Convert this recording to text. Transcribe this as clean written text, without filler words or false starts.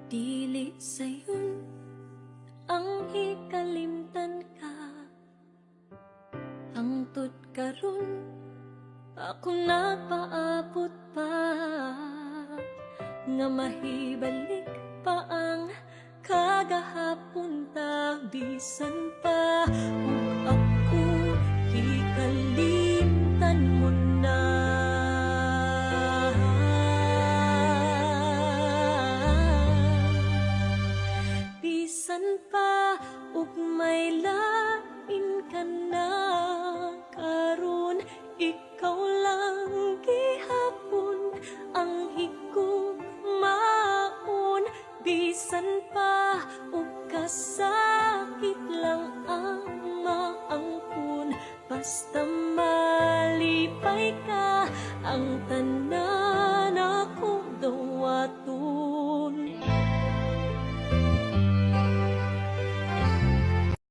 Dili sayon ang hikalimtan ka, hangtod karon ako nagpaabot pa, nga mahibalik pa ang kagahapon ta, bisan pa ug ako hikalimtan mo na. Bisan pa ug may lain ka na karon, ikaw lang gihapon ang higugmaon. Bisan pa ug kasakit lang ang maangkon, basta malipay ka